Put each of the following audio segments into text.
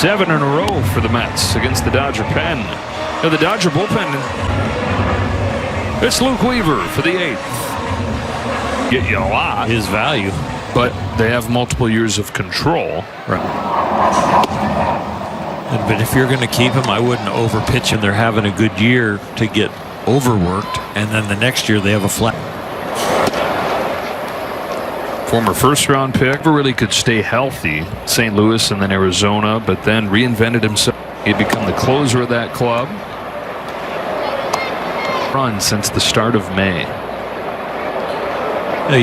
7 in a row for the Mets against the Dodger pen. Now the Dodger bullpen. It's Luke Weaver for the 8th. Get you a lot. His value. But they have multiple years of control. Right. But if you're going to keep him, I wouldn't overpitch him. They're having a good year to get overworked, and then the next year they have a flat. Former first-round pick, never really could stay healthy. St. Louis and then Arizona, but then reinvented himself. He'd become the closer of that club. Run since the start of May.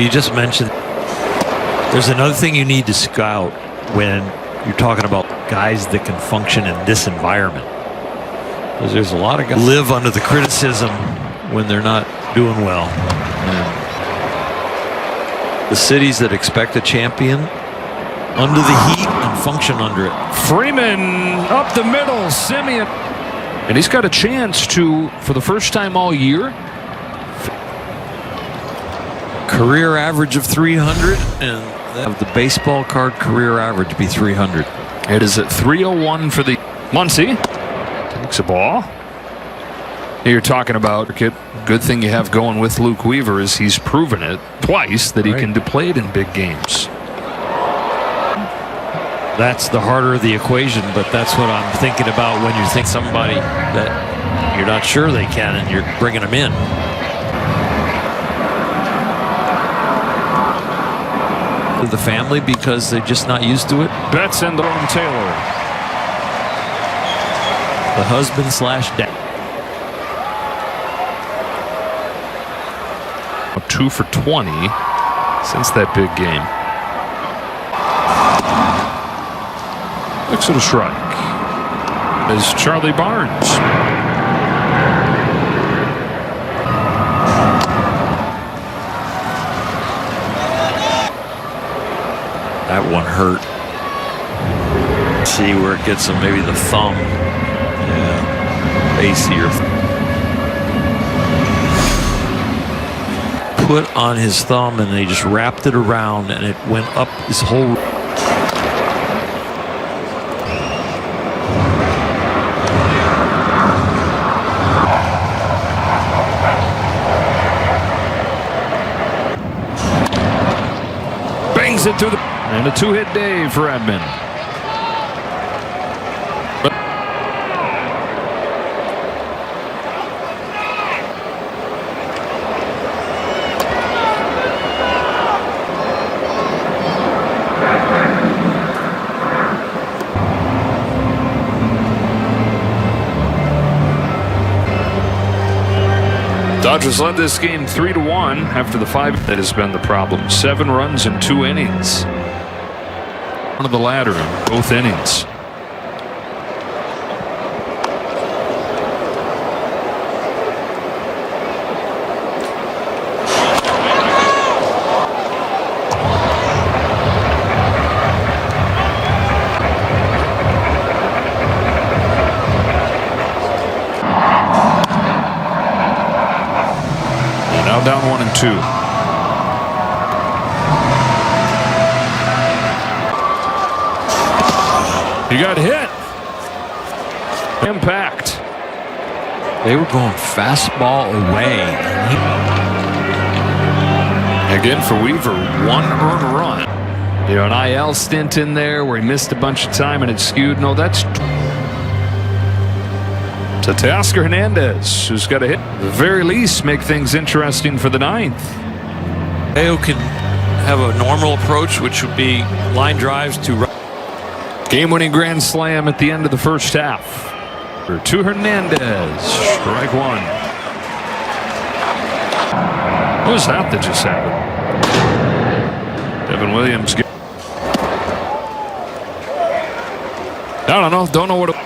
You just mentioned there's another thing you need to scout when you're talking about guys that can function in this environment. Because there's a lot of guys who live under the criticism when they're not doing well. And the cities that expect a champion under the heat and function under it. Freeman up the middle, Simeon. And he's got a chance to, for the first time all year, career average of 300, and have the baseball card career average be 300. It is at 301 for the Muncy. Takes a ball. You're talking about good thing you have going with Luke Weaver is he's proven it twice that he can play it in big games. That's the harder of the equation, but that's what I'm thinking about when you think somebody that you're not sure they can and you're bringing them in. The family because they're just not used to it. Betts and Taylor. The husband / dad. 2 for 20 since that big game. Looks at a strike. Is Charlie Barnes. That one hurt. See where it gets him, maybe the thumb. Yeah, base here. Put on his thumb and they just wrapped it around and it went up his whole. Bangs it through the. And a 2-hit day for Edmund. Dodgers led this game 3-1 after the 5. That has been the problem. 7 runs in 2 innings. One of the latter in both innings. And now down 1-2. He got hit. Impact. They were going fastball away. Again for Weaver, 1 earned run. You know, an IL stint in there where he missed a bunch of time and it skewed. No, that's to Teoscar Hernandez, who's got a hit. At the very least, make things interesting for the 9th. Ayo can have a normal approach, which would be line drives to right. Game-winning grand slam at the end of the first half. To Hernandez, strike 1. What was that just happened? Devin Williams. I don't know what it.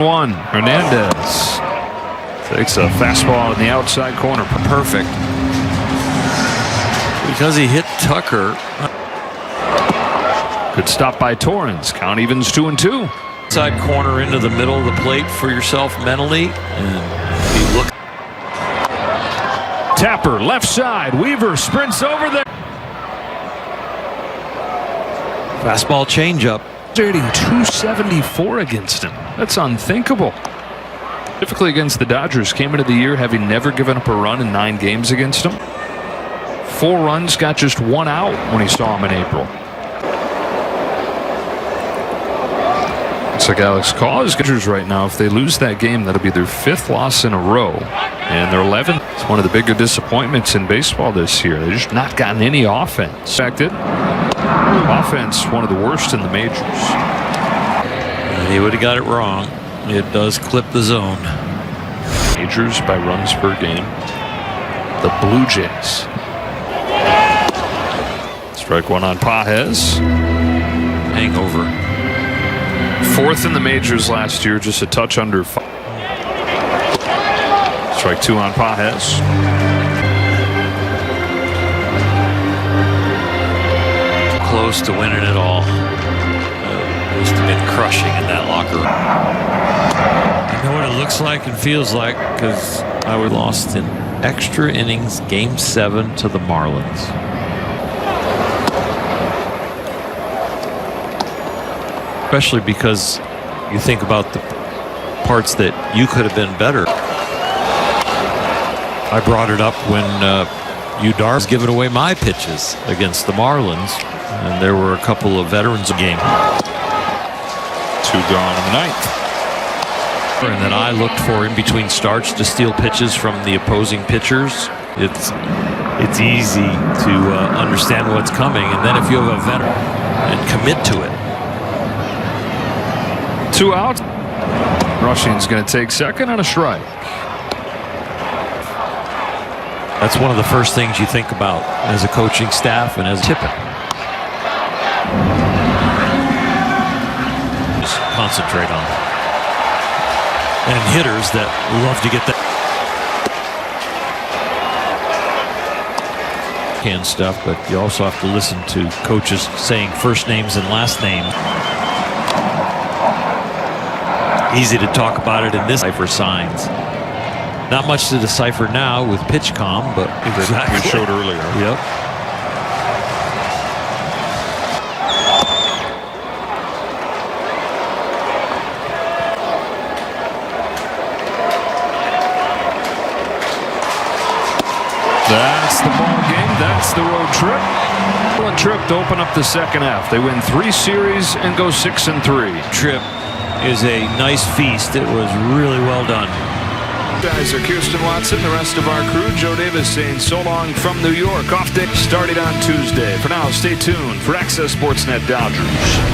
1. Hernandez takes a fastball in the outside corner. Perfect. Because he hit Tucker. Good stop by Torrens. Count evens 2-2. Side corner into the middle of the plate for yourself mentally. And you look. Tapper left side. Weaver sprints over there. Fastball changeup. Hitting 274 against him. That's unthinkable. Typically against the Dodgers, came into the year having never given up a run in 9 games against him. 4 runs, got just 1 out when he saw him in April. Looks like Alex Caw is Dodgers right now. If they lose that game, that'll be their 5th loss in a row, and their 11th. It's one of the bigger disappointments in baseball this year. They've just not gotten any offense. Expected. Offense, one of the worst in the majors. He would have got it wrong. It does clip the zone. Majors by runs per game. The Blue Jays. Strike 1 on Pages. Hangover. 4th in the majors last year, just a touch under 5. Strike 2 on Pages. Close to winning it all. Must have been crushing in that locker room. I know what it looks like and feels like because I was lost in extra innings, Game 7 to the Marlins. Especially because you think about the parts that you could have been better. I brought it up when Udar was giving away my pitches against the Marlins, and there were a couple of veterans of game. 2 gone in the 9th. And then I looked for in between starts to steal pitches from the opposing pitchers. It's easy to understand what's coming, and then if you have a veteran and commit to it. 2 out. Rushing's going to take second on a strike. That's one of the first things you think about as a coaching staff and as a tipping. Just concentrate on it. And hitters that love to get that can stuff, but you also have to listen to coaches saying first names and last names. Easy to talk about it in this decipher signs. Not much to decipher now with PitchCom, but exactly. We showed earlier. Yep. That's the ball game. That's the road trip. One trip to open up the second half. They win 3 series and go 6-3. Trip is a nice feast. It was really well done. Guys are Kirsten Watson, the rest of our crew. Joe Davis saying so long from New York. Off day started on Tuesday. For now, stay tuned for Access Sportsnet Dodgers.